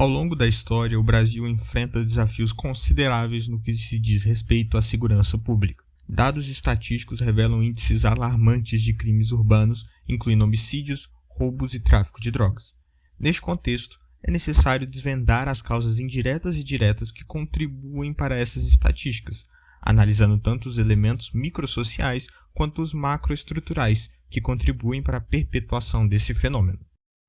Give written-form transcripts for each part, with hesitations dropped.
Ao longo da história, o Brasil enfrenta desafios consideráveis no que se diz respeito à segurança pública. Dados estatísticos revelam índices alarmantes de crimes urbanos, incluindo homicídios, roubos e tráfico de drogas. Neste contexto, é necessário desvendar as causas indiretas e diretas que contribuem para essas estatísticas, analisando tanto os elementos microsociais quanto os macroestruturais que contribuem para a perpetuação desse fenômeno.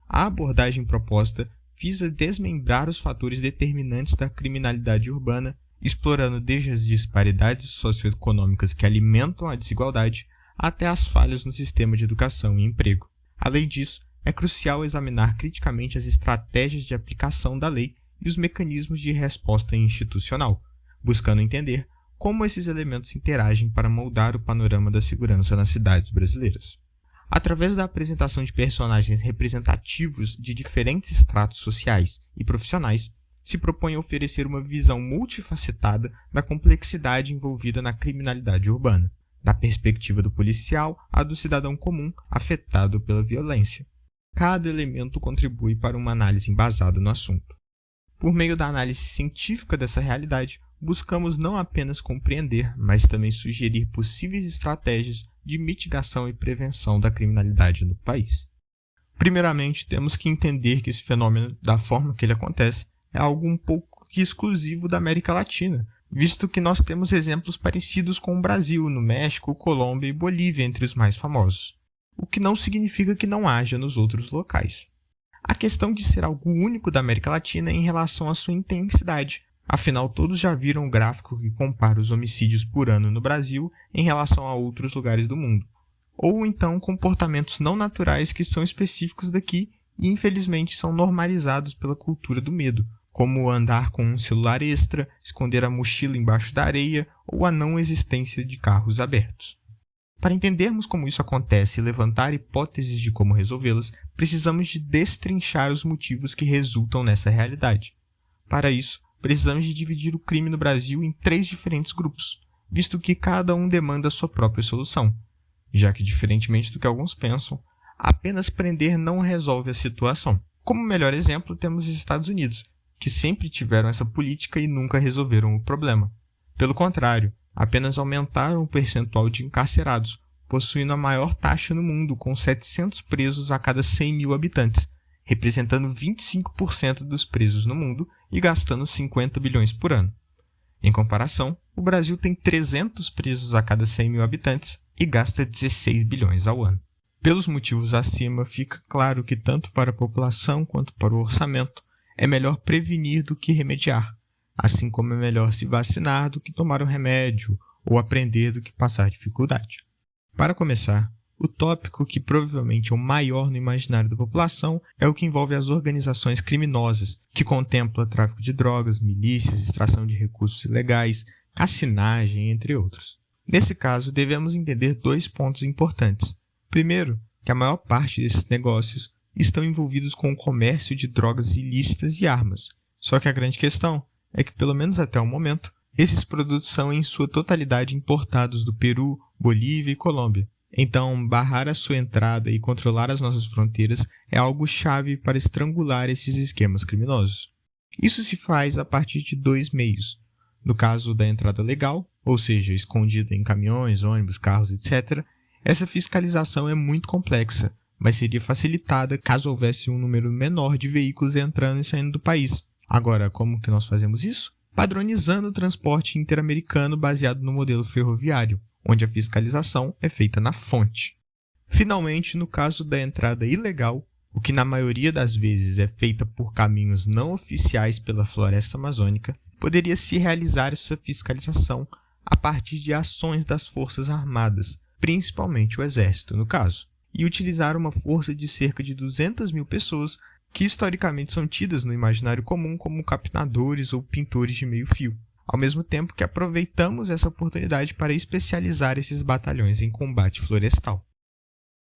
A abordagem proposta visa desmembrar os fatores determinantes da criminalidade urbana, explorando desde as disparidades socioeconômicas que alimentam a desigualdade até as falhas no sistema de educação e emprego. Além disso, é crucial examinar criticamente as estratégias de aplicação da lei e os mecanismos de resposta institucional, buscando entender como esses elementos interagem para moldar o panorama da segurança nas cidades brasileiras. Através da apresentação de personagens representativos de diferentes estratos sociais e profissionais, se propõe oferecer uma visão multifacetada da complexidade envolvida na criminalidade urbana, da perspectiva do policial à do cidadão comum afetado pela violência. Cada elemento contribui para uma análise embasada no assunto. Por meio da análise científica dessa realidade, buscamos não apenas compreender, mas também sugerir possíveis estratégias de mitigação e prevenção da criminalidade no país. Primeiramente, temos que entender que esse fenômeno, da forma que ele acontece, é algo um pouco que exclusivo da América Latina, visto que nós temos exemplos parecidos com o Brasil, no México, Colômbia e Bolívia entre os mais famosos, o que não significa que não haja nos outros locais. A questão de ser algo único da América Latina é em relação à sua intensidade. Afinal, todos já viram o gráfico que compara os homicídios por ano no Brasil em relação a outros lugares do mundo. Ou então comportamentos não naturais que são específicos daqui e infelizmente são normalizados pela cultura do medo, como andar com um celular extra, esconder a mochila embaixo da areia ou a não existência de carros abertos. Para entendermos como isso acontece e levantar hipóteses de como resolvê-las, precisamos de destrinchar os motivos que resultam nessa realidade. Para isso, precisamos de dividir o crime no Brasil em 3 diferentes grupos, visto que cada um demanda a sua própria solução, já que, diferentemente do que alguns pensam, apenas prender não resolve a situação. Como melhor exemplo, temos os Estados Unidos, que sempre tiveram essa política e nunca resolveram o problema. Pelo contrário, apenas aumentaram o percentual de encarcerados, possuindo a maior taxa no mundo, com 700 presos a cada 100 mil habitantes, representando 25% dos presos no mundo e gastando 50 bilhões por ano. Em comparação, o Brasil tem 300 presos a cada 100 mil habitantes e gasta 16 bilhões ao ano. Pelos motivos acima, fica claro que tanto para a população quanto para o orçamento, é melhor prevenir do que remediar, assim como é melhor se vacinar do que tomar um remédio ou aprender do que passar dificuldade. Para começar, o tópico que provavelmente é o maior no imaginário da população é o que envolve as organizações criminosas, que contempla tráfico de drogas, milícias, extração de recursos ilegais, cassinagem, entre outros. Nesse caso, devemos entender 2 pontos importantes. Primeiro, que a maior parte desses negócios estão envolvidos com o comércio de drogas ilícitas e armas. Só que a grande questão é que, pelo menos até o momento, esses produtos são em sua totalidade importados do Peru, Bolívia e Colômbia. Então, barrar a sua entrada e controlar as nossas fronteiras é algo chave para estrangular esses esquemas criminosos. Isso se faz a partir de 2 meios. No caso da entrada legal, ou seja, escondida em caminhões, ônibus, carros, etc., essa fiscalização é muito complexa, mas seria facilitada caso houvesse um número menor de veículos entrando e saindo do país. Agora, como que nós fazemos isso? Padronizando o transporte interamericano baseado no modelo ferroviário, onde a fiscalização é feita na fonte. Finalmente, no caso da entrada ilegal, o que na maioria das vezes é feita por caminhos não oficiais pela floresta amazônica, poderia-se realizar essa fiscalização a partir de ações das forças armadas, principalmente o exército no caso, e utilizar uma força de cerca de 200 mil pessoas que historicamente são tidas no imaginário comum como capinadores ou pintores de meio fio, ao mesmo tempo que aproveitamos essa oportunidade para especializar esses batalhões em combate florestal.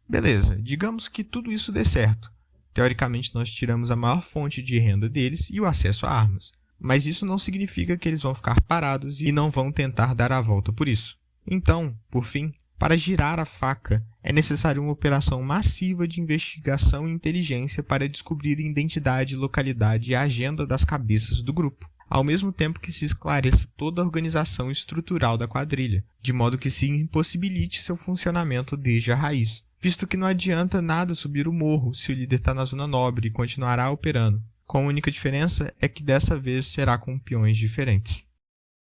Beleza, digamos que tudo isso dê certo. Teoricamente, nós tiramos a maior fonte de renda deles e o acesso a armas. Mas isso não significa que eles vão ficar parados e não vão tentar dar a volta por isso. Então, por fim, Para girar a faca, é necessária uma operação massiva de investigação e inteligência para descobrir identidade, localidade e agenda das cabeças do grupo, ao mesmo tempo que se esclareça toda a organização estrutural da quadrilha, de modo que se impossibilite seu funcionamento desde a raiz, visto que não adianta nada subir o morro se o líder está na zona nobre e continuará operando, com a única diferença é que dessa vez será com peões diferentes.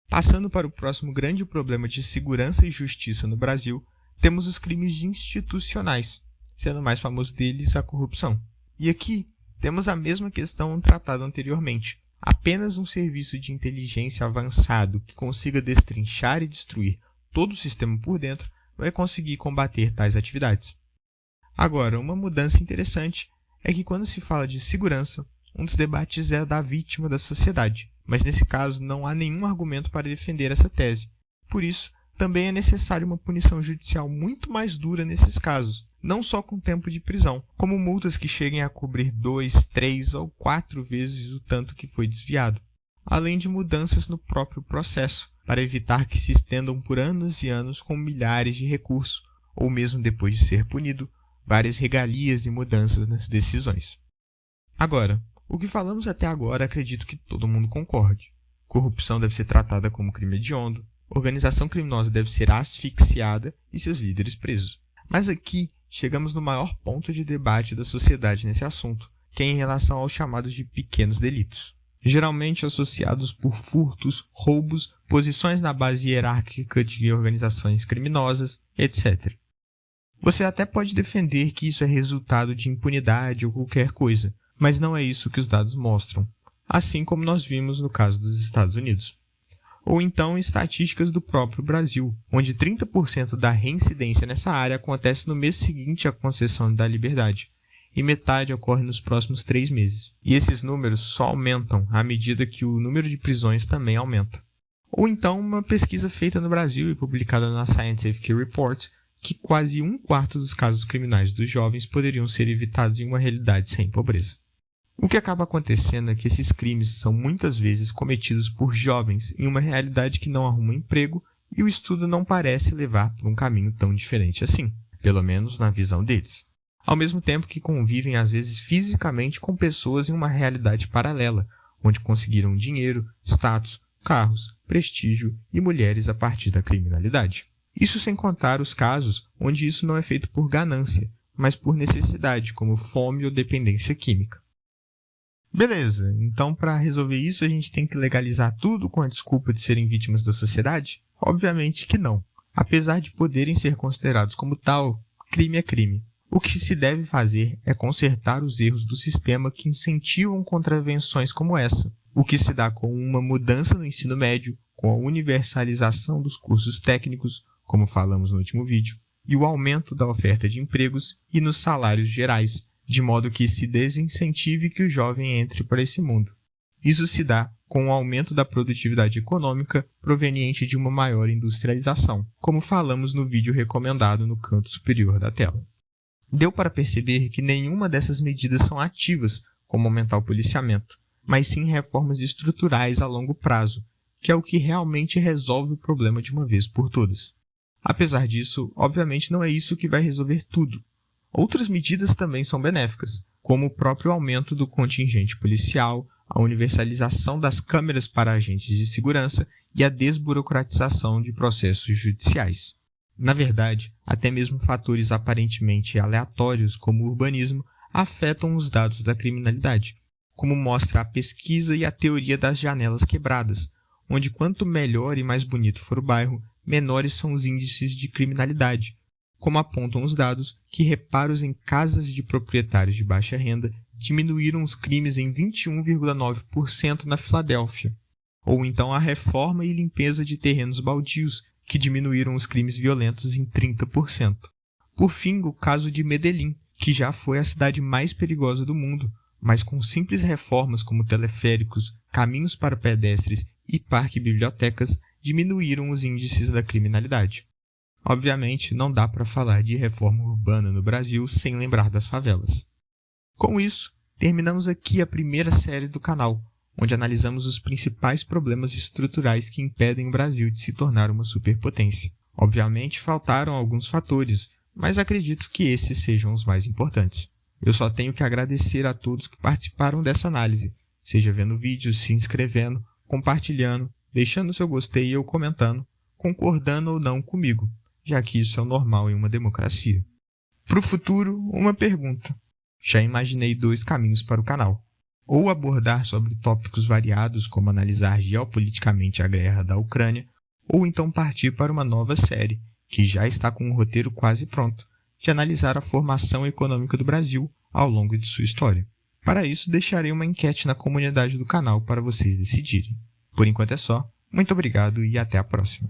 Passando para o próximo grande problema de segurança e justiça no Brasil, temos os crimes institucionais, sendo o mais famoso deles a corrupção. E aqui temos a mesma questão tratada anteriormente. Apenas um serviço de inteligência avançado que consiga destrinchar e destruir todo o sistema por dentro vai conseguir combater tais atividades. Agora, uma mudança interessante é que quando se fala de segurança, um dos debates é da vítima da sociedade, mas nesse caso não há nenhum argumento para defender essa tese. Por isso, também é necessária uma punição judicial muito mais dura nesses casos, não só com tempo de prisão, como multas que cheguem a cobrir 2, 3 ou 4 vezes o tanto que foi desviado, além de mudanças no próprio processo, para evitar que se estendam por anos e anos com milhares de recursos, ou mesmo depois de ser punido, várias regalias e mudanças nas decisões. Agora, o que falamos até agora acredito que todo mundo concorde. Corrupção deve ser tratada como crime hediondo, organização criminosa deve ser asfixiada e seus líderes presos. Mas aqui chegamos no maior ponto de debate da sociedade nesse assunto, que é em relação aos chamados de pequenos delitos, geralmente associados por furtos, roubos, posições na base hierárquica de organizações criminosas, etc. Você até pode defender que isso é resultado de impunidade ou qualquer coisa, mas não é isso que os dados mostram, assim como nós vimos no caso dos Estados Unidos. Ou então estatísticas do próprio Brasil, onde 30% da reincidência nessa área acontece no mês seguinte à concessão da liberdade, e metade ocorre nos próximos 3 meses. E esses números só aumentam à medida que o número de prisões também aumenta. Ou então uma pesquisa feita no Brasil e publicada na Scientific Reports, que quase 1/4 dos casos criminais dos jovens poderiam ser evitados em uma realidade sem pobreza. O que acaba acontecendo é que esses crimes são muitas vezes cometidos por jovens em uma realidade que não arruma emprego e o estudo não parece levar por um caminho tão diferente assim, pelo menos na visão deles. Ao mesmo tempo que convivem às vezes fisicamente com pessoas em uma realidade paralela, onde conseguiram dinheiro, status, carros, prestígio e mulheres a partir da criminalidade. Isso sem contar os casos onde isso não é feito por ganância, mas por necessidade, como fome ou dependência química. Beleza, então para resolver isso a gente tem que legalizar tudo com a desculpa de serem vítimas da sociedade? Obviamente que não. Apesar de poderem ser considerados como tal, crime é crime. O que se deve fazer é consertar os erros do sistema que incentivam contravenções como essa, o que se dá com uma mudança no ensino médio, com a universalização dos cursos técnicos, como falamos no último vídeo, e o aumento da oferta de empregos e nos salários gerais, de modo que se desincentive que o jovem entre para esse mundo. Isso se dá com o aumento da produtividade econômica proveniente de uma maior industrialização, como falamos no vídeo recomendado no canto superior da tela. Deu para perceber que nenhuma dessas medidas são ativas, como aumentar o policiamento, mas sim reformas estruturais a longo prazo, que é o que realmente resolve o problema de uma vez por todas. Apesar disso, obviamente não é isso que vai resolver tudo. Outras medidas também são benéficas, como o próprio aumento do contingente policial, a universalização das câmeras para agentes de segurança e a desburocratização de processos judiciais. Na verdade, até mesmo fatores aparentemente aleatórios, como o urbanismo, afetam os dados da criminalidade, como mostra a pesquisa e a teoria das janelas quebradas, onde quanto melhor e mais bonito for o bairro, menores são os índices de criminalidade, como apontam os dados que reparos em casas de proprietários de baixa renda diminuíram os crimes em 21,9% na Filadélfia, ou então a reforma e limpeza de terrenos baldios, que diminuíram os crimes violentos em 30%. Por fim, o caso de Medellín, que já foi a cidade mais perigosa do mundo, mas com simples reformas como teleféricos, caminhos para pedestres e parque-bibliotecas, diminuíram os índices da criminalidade. Obviamente, não dá para falar de reforma urbana no Brasil sem lembrar das favelas. Com isso, terminamos aqui a primeira série do canal, onde analisamos os principais problemas estruturais que impedem o Brasil de se tornar uma superpotência. Obviamente faltaram alguns fatores, mas acredito que esses sejam os mais importantes. Eu só tenho que agradecer a todos que participaram dessa análise, seja vendo vídeos, se inscrevendo, compartilhando, deixando seu gostei ou comentando, concordando ou não comigo, já que isso é o normal em uma democracia. Para o futuro, uma pergunta. Já imaginei 2 caminhos para o canal. Ou abordar sobre tópicos variados, como analisar geopoliticamente a guerra da Ucrânia, ou então partir para uma nova série, que já está com um roteiro quase pronto, de analisar a formação econômica do Brasil ao longo de sua história. Para isso, deixarei uma enquete na comunidade do canal para vocês decidirem. Por enquanto é só. Muito obrigado e até a próxima.